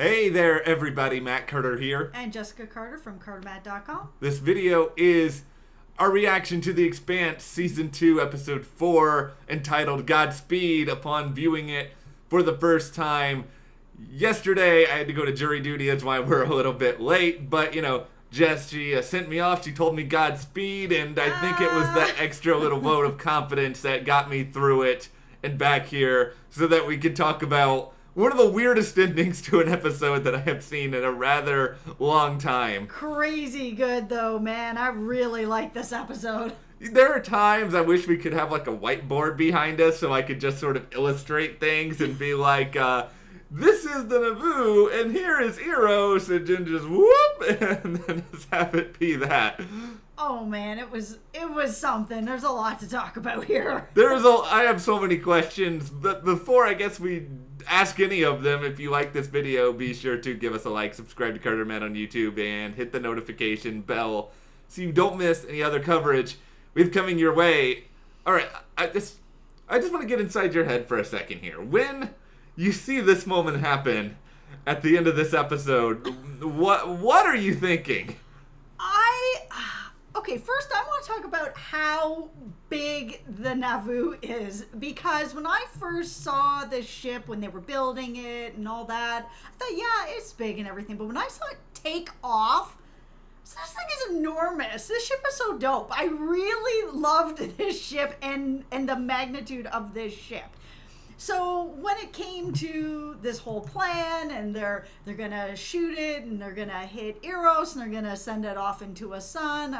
Hey there, everybody. Matt Carter here. And Jessica Carter from CarterMatt.com. This video is our reaction to The Expanse Season 2, Episode 4, entitled Godspeed, upon viewing it for the first time. Yesterday, I had to go to jury duty, that's why we're a little bit late, but, Jess, she sent me off, she told me Godspeed, and I think it was that extra little vote of confidence that got me through it and back here so that we could talk about one of the weirdest endings to an episode that I have seen in a rather long time. Crazy good, though, man. I really like this episode. There are times I wish we could have like a whiteboard behind us so I could just sort of illustrate things and be like, this is the Nauvoo, and here is Eros, and then just whoop, and then just have it be that. Oh man, it was something. There's a lot to talk about here. I have so many questions, but before I guess we ask any of them, if you like this video, be sure to give us a like, subscribe to Carter Matt on YouTube, and hit the notification bell so you don't miss any other coverage we have coming your way. Alright, I just want to get inside your head for a second here. When you see this moment happen at the end of this episode, what are you thinking? Okay, first I want to talk about how big the Nauvoo is, because when I first saw the ship, when they were building it and all that, I thought, yeah, it's big and everything, but when I saw it take off, this thing is enormous. This ship is so dope. I really loved this ship and the magnitude of this ship. So when it came to this whole plan, and they're gonna shoot it, and they're gonna hit Eros, and they're gonna send it off into a sun,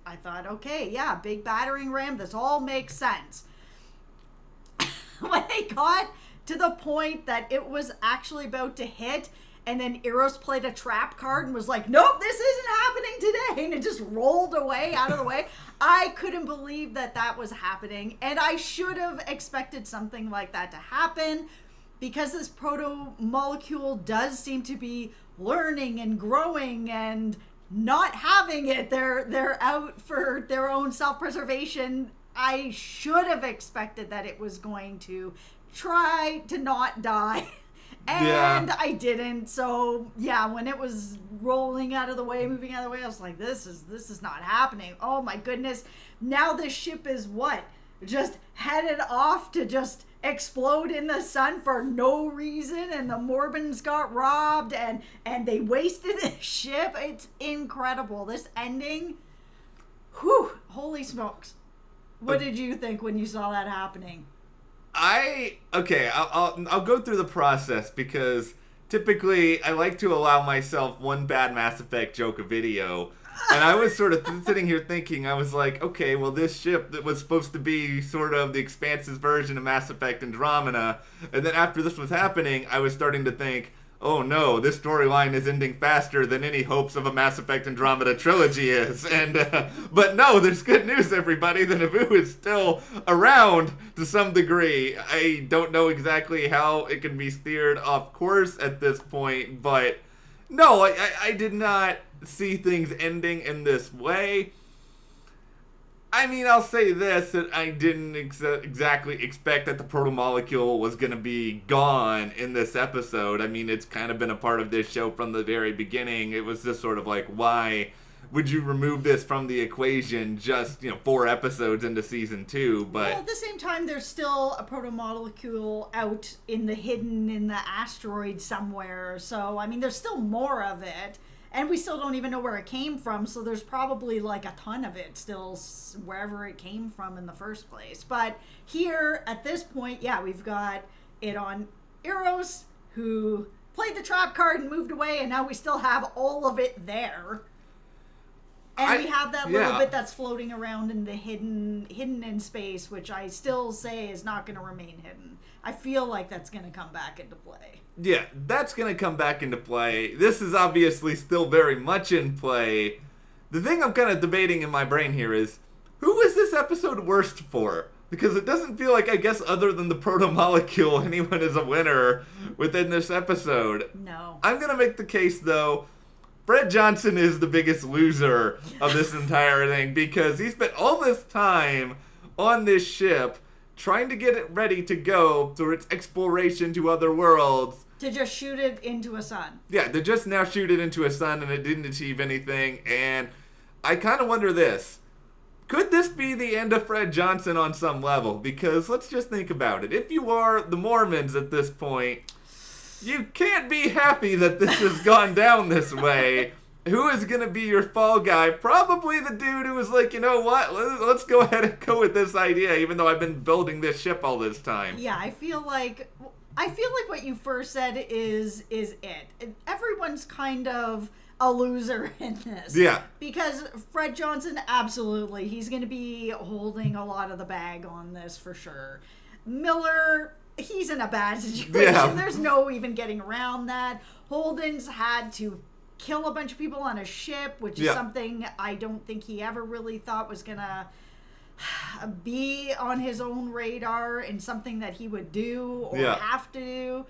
I thought, okay, yeah, big battering ram. This all makes sense. When they got to the point that it was actually about to hit, and then Eros played a trap card and was like, nope, this isn't happening today, and it just rolled away out of the way. I couldn't believe that was happening, and I should have expected something like that to happen, because this protomolecule does seem to be learning and growing and not having it. They're out for their own self-preservation. I should have expected that it was going to try to not die. And I didn't. So yeah, when it was rolling out of the way, moving out of the way, I was like, this is not happening. Oh my goodness. Now this ship is what? Just headed off to just explode in the sun for no reason, and the Morbins got robbed, and they wasted the ship. It's incredible. This ending. Whew, holy smokes. What did you think when you saw that happening? I'll go through the process, because typically I like to allow myself one bad Mass Effect joke a video. And I was sort of sitting here thinking, I was like, okay, well, this ship that was supposed to be sort of the Expanse's version of Mass Effect Andromeda. And then after this was happening, I was starting to think, oh no, this storyline is ending faster than any hopes of a Mass Effect Andromeda trilogy is. And but no, there's good news, everybody. The Nauvoo is still around to some degree. I don't know exactly how it can be steered off course at this point, but no, I did not see things ending in this way. I mean, I'll say this, that I didn't exactly expect that the protomolecule was going to be gone in this episode. I mean, it's kind of been a part of this show from the very beginning. It was just sort of like, why would you remove this from the equation just, 4 episodes into season 2? But well, at the same time, there's still a protomolecule out hidden in the asteroid somewhere. So, I mean, there's still more of it. And we still don't even know where it came from, so there's probably like a ton of it still wherever it came from in the first place. But here, at this point, yeah, we've got it on Eros, who played the trap card and moved away, and now we still have all of it there. And we have that little bit that's floating around in the hidden in space, which I still say is not going to remain hidden. I feel like that's going to come back into play. Yeah, that's going to come back into play. This is obviously still very much in play. The thing I'm kind of debating in my brain here is, who is this episode worst for? Because it doesn't feel like, I guess, other than the protomolecule, anyone is a winner within this episode. No. I'm going to make the case, though, Fred Johnson is the biggest loser of this entire thing, because he spent all this time on this ship trying to get it ready to go for its exploration to other worlds, To just shoot it into a sun. Yeah, to just now shoot it into a sun, and it didn't achieve anything. And I kind of wonder this. Could this be the end of Fred Johnson on some level? Because let's just think about it. If you are the Mormons at this point, you can't be happy that this has gone down this way. Who is going to be your fall guy? Probably the dude who was like, you know what? Let's go ahead and go with this idea, even though I've been building this ship all this time. Yeah, I feel like what you first said is it. Everyone's kind of a loser in this. Yeah. Because Fred Johnson, absolutely, he's going to be holding a lot of the bag on this for sure. Miller, he's in a bad situation. Yeah. There's no even getting around that. Holden's had to kill a bunch of people on a ship, which is something I don't think he ever really thought was going to be on his own radar and something that he would do or have to do.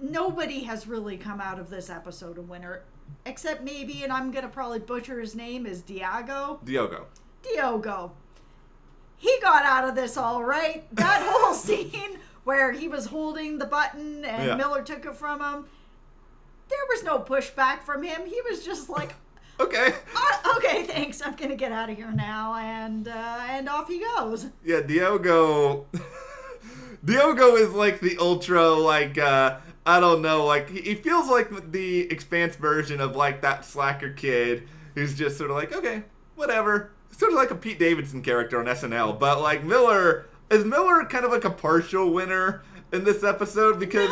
Nobody has really come out of this episode a winner, except maybe, and I'm going to probably butcher his name, is Diogo. He got out of this all right. That whole scene where he was holding the button and Miller took it from him, there was no pushback from him. He was just like, okay. Okay, thanks. I'm going to get out of here now. And off he goes. Yeah, Diogo is like the ultra, like, I don't know, like, he feels like the Expanse version of, like, that slacker kid who's just sort of like, okay, whatever. Sort of like a Pete Davidson character on SNL. But, like, is Miller kind of like a partial winner in this episode? Because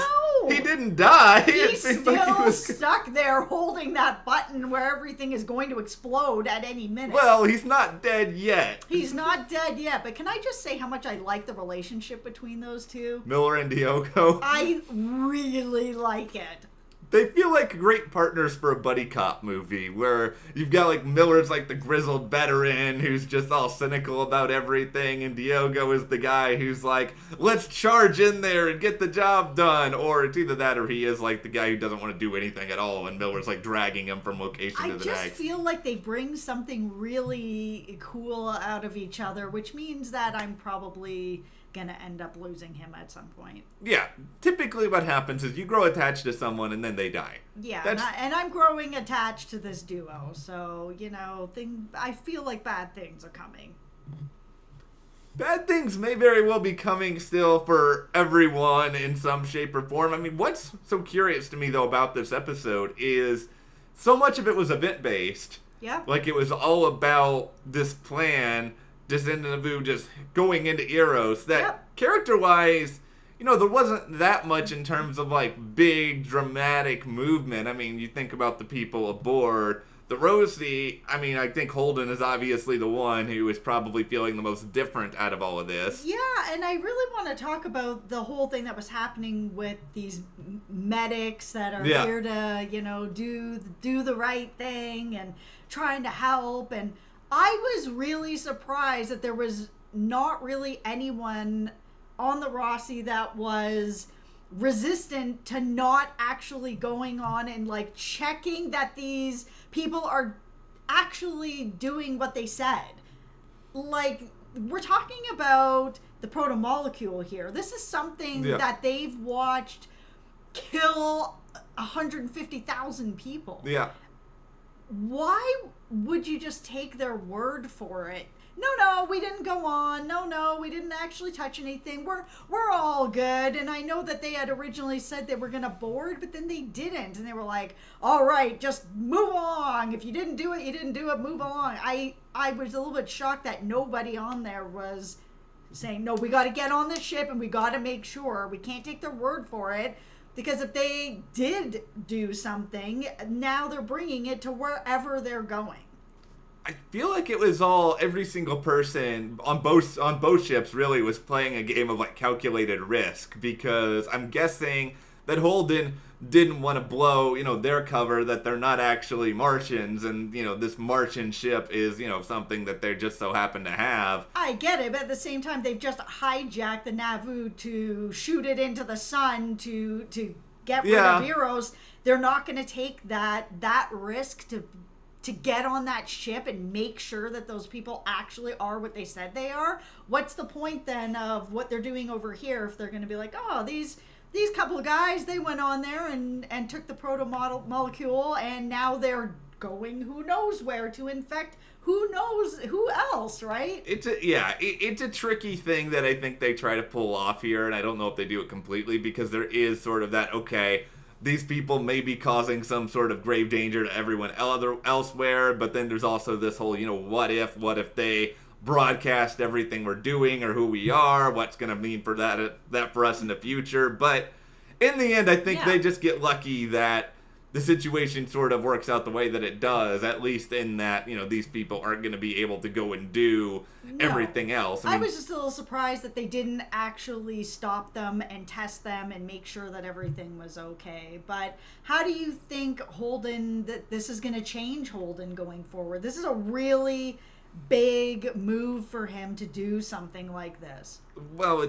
he didn't die. He's still stuck there holding that button where everything is going to explode at any minute. Well, he's not dead yet. He's not dead yet, but can I just say how much I like the relationship between those two? Miller and Diogo. I really like it. They feel like great partners for a buddy cop movie where you've got like Miller's like the grizzled veteran who's just all cynical about everything, and Diogo is the guy who's like, let's charge in there and get the job done. Or it's either that or he is like the guy who doesn't want to do anything at all, and Miller's like dragging him from location to the next. I just feel like they bring something really cool out of each other, which means that I'm probably gonna end up losing him at some point. Yeah, typically what happens is you grow attached to someone and then they die. Yeah, and I'm growing attached to this duo, so, you know, I feel like bad things are coming. Bad things may very well be coming still for everyone in some shape or form. I mean, what's so curious to me, though, about this episode is so much of it was event-based. Yeah. Like, it was all about this plan just into Nauvoo, just going into Eros, that character-wise, you know, there wasn't that much in terms of, like, big, dramatic movement. I mean, you think about the people aboard. The Rosie, I mean, I think Holden is obviously the one who is probably feeling the most different out of all of this. Yeah, and I really want to talk about the whole thing that was happening with these medics that are here to, you know, do the right thing and trying to help. And I was really surprised that there was not really anyone on the Rossi that was resistant to not actually going on and like checking that these people are actually doing what they said. Like, we're talking about the protomolecule here. This is something that they've watched kill 150,000 people. Yeah. Why would you just take their word for it? No, we didn't go on. No, we didn't actually touch anything. We're all good. And I know that they had originally said they were going to board, but then they didn't. And they were like, all right, just move along. If you didn't do it, you didn't do it. Move along. I was a little bit shocked that nobody on there was saying, no, we got to get on this ship and we got to make sure. We can't take their word for it. Because if they did do something, now they're bringing it to wherever they're going. I feel like it was all, every single person on both ships really was playing a game of like calculated risk, because I'm guessing that Holden didn't want to blow, you know, their cover that they're not actually Martians, and, you know, this Martian ship is, you know, something that they just so happen to have. I get it, but at the same time, they've just hijacked the Nauvoo to shoot it into the sun to get rid of Eros. They're not going to take that risk to get on that ship and make sure that those people actually are what they said they are. What's the point then of what they're doing over here if they're going to be like, oh, these these couple of guys, they went on there and took the protomolecule, and now they're going who knows where to infect who knows who else, right? It's a tricky thing that I think they try to pull off here, and I don't know if they do it completely, because there is sort of that, okay, these people may be causing some sort of grave danger to everyone elsewhere, but then there's also this whole, what if they broadcast everything we're doing or who we are, what's going to mean for that for us in the future. But in the end, I think they just get lucky that the situation sort of works out the way that it does, at least in that, these people aren't going to be able to go and do everything else. I was just a little surprised that they didn't actually stop them and test them and make sure that everything was okay. But how do you think Holden, that this is going to change Holden going forward? This is a really big move for him to do something like this. Well,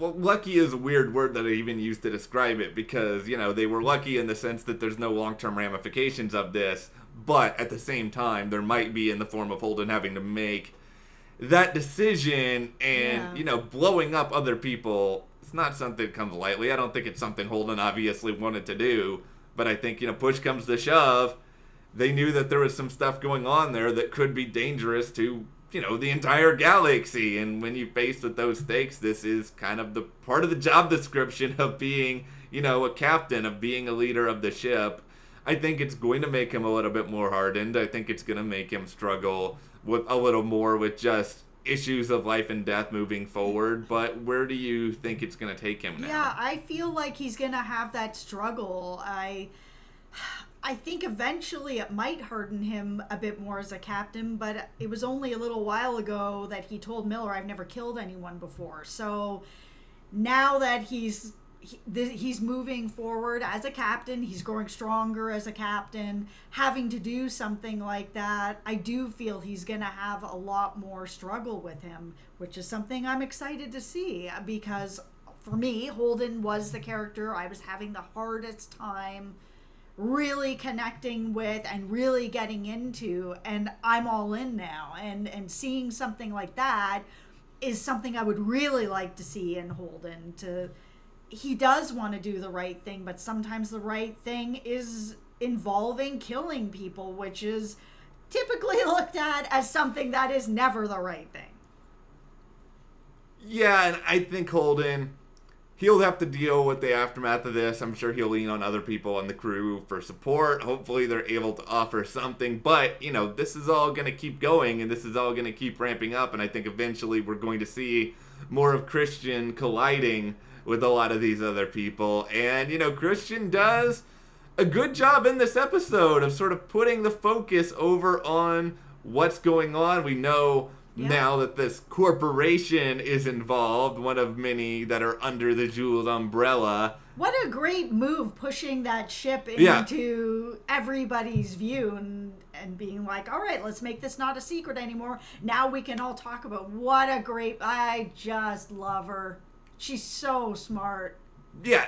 lucky is a weird word that I even used to describe it, because, they were lucky in the sense that there's no long-term ramifications of this, but at the same time, there might be in the form of Holden having to make that decision, and, blowing up other people. It's not something that comes lightly. I don't think it's something Holden obviously wanted to do, but I think, push comes to shove, they knew that there was some stuff going on there that could be dangerous to the entire galaxy. And when you're faced with those stakes, this is kind of the part of the job description of being, a captain, of being a leader of the ship. I think it's going to make him a little bit more hardened. I think it's going to make him struggle with a little more with just issues of life and death moving forward. But where do you think it's going to take him now? Yeah, I feel like he's going to have that struggle. I think eventually it might harden him a bit more as a captain, but it was only a little while ago that he told Miller, I've never killed anyone before. So now that he's moving forward as a captain, he's growing stronger as a captain, having to do something like that, I do feel he's going to have a lot more struggle with him, which is something I'm excited to see, because for me, Holden was the character I was having the hardest time really connecting with and really getting into, and I'm all in now, and seeing something like that is something I would really like to see in Holden. He does want to do the right thing, but sometimes the right thing is involving killing people, which is typically looked at as something that is never the right thing. Yeah, and I think Holden, he'll have to deal with the aftermath of this. I'm sure he'll lean on other people on the crew for support. Hopefully they're able to offer something. But, this is all going to keep going, and this is all going to keep ramping up. And I think eventually we're going to see more of Christian colliding with a lot of these other people. And, Christian does a good job in this episode of sort of putting the focus over on what's going on. We know now that this corporation is involved, one of many that are under the Jules umbrella. What a great move, pushing that ship into everybody's view and being like, all right, let's make this not a secret anymore. Now we can all talk about I just love her. She's so smart. Yeah,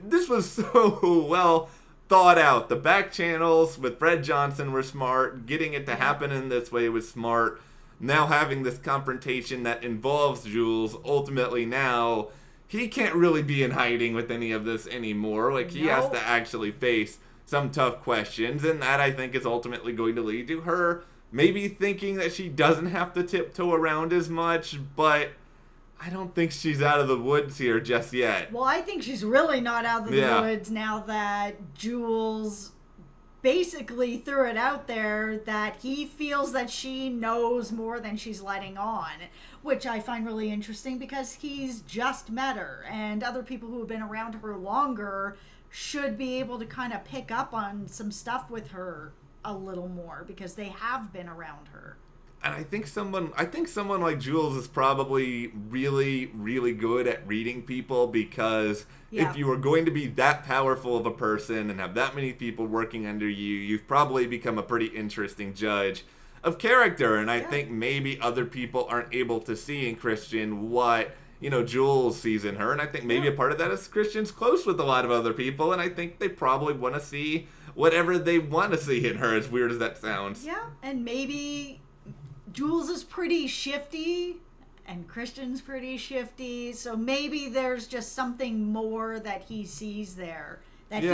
this was so well thought out. The back channels with Fred Johnson were smart. Getting it to happen in this way was smart. Now having this confrontation that involves Jules, ultimately now, he can't really be in hiding with any of this anymore. He has to actually face some tough questions, and that, I think, is ultimately going to lead to her maybe thinking that she doesn't have to tiptoe around as much, but I don't think she's out of the woods here just yet. Well, I think she's really not out of the woods now that Jules basically threw it out there that he feels that she knows more than she's letting on, which I find really interesting because he's just met her, and other people who have been around her longer should be able to kind of pick up on some stuff with her a little more because they have been around her. And I think someone like Jules is probably really, really good at reading people, because if you are going to be that powerful of a person and have that many people working under you, you've probably become a pretty interesting judge of character. And I think maybe other people aren't able to see in Christian what, Jules sees in her. And I think maybe a part of that is Christian's close with a lot of other people, and I think they probably want to see whatever they want to see in her, as weird as that sounds. Yeah, and maybe Jules is pretty shifty and Christian's pretty shifty. So maybe there's just something more that he sees there. That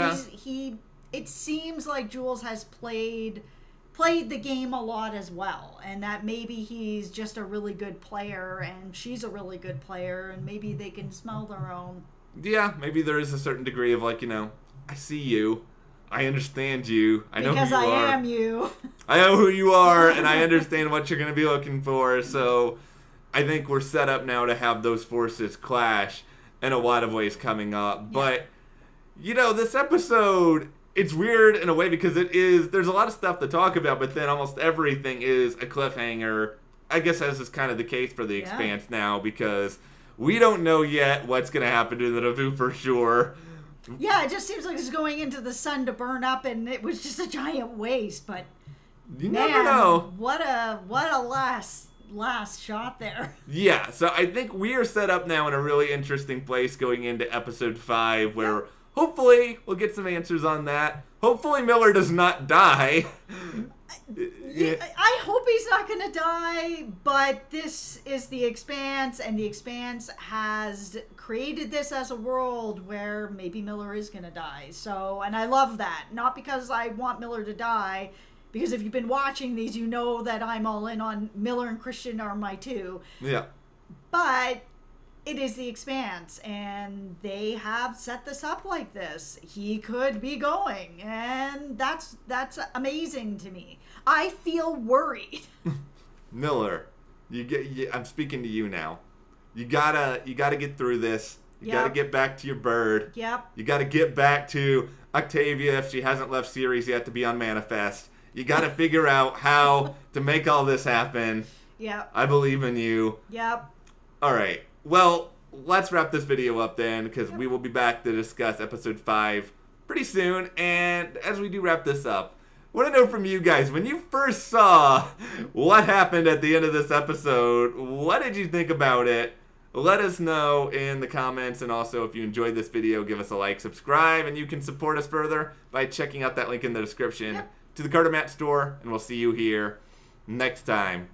it seems like Jules has played the game a lot as well, and that maybe he's just a really good player and she's a really good player, and maybe they can smell their own. Yeah, maybe there is a certain degree of like, I see you, I understand you, I know who you are. Because I am you. I know who you are, and I understand what you're going to be looking for, so I think we're set up now to have those forces clash in a lot of ways coming up. But, this episode, it's weird in a way because there's a lot of stuff to talk about, but then almost everything is a cliffhanger. I guess as is kind of the case for the Expanse now, because we don't know yet what's going to happen to the Nauvoo for sure. Yeah, it just seems like it's going into the sun to burn up, and it was just a giant waste, but you never know. What a last shot there. Yeah, so I think we are set up now in a really interesting place going into episode 5, where hopefully we'll get some answers on that. Hopefully Miller does not die. I hope he's not going to die, but this is the Expanse, and the Expanse has created this as a world where maybe Miller is going to die. So, and I love that. Not because I want Miller to die, because if you've been watching these, you know that I'm all in on Miller and Christian are my two. Yeah. But it is the Expanse, and they have set this up like this. He could be going, and that's amazing to me. I feel worried. Miller, I'm speaking to you now. You gotta get through this. You gotta get back to your bird. Yep. You gotta get back to Octavia if she hasn't left Ceres yet to be on Manifest. You gotta figure out how to make all this happen. Yep. I believe in you. Yep. All right. Well, let's wrap this video up then, because we will be back to discuss episode 5 pretty soon. And as we do wrap this up, I want to know from you guys, when you first saw what happened at the end of this episode, what did you think about it? Let us know in the comments, and also if you enjoyed this video, give us a like, subscribe, and you can support us further by checking out that link in the description to the Carter Mat store, and we'll see you here next time.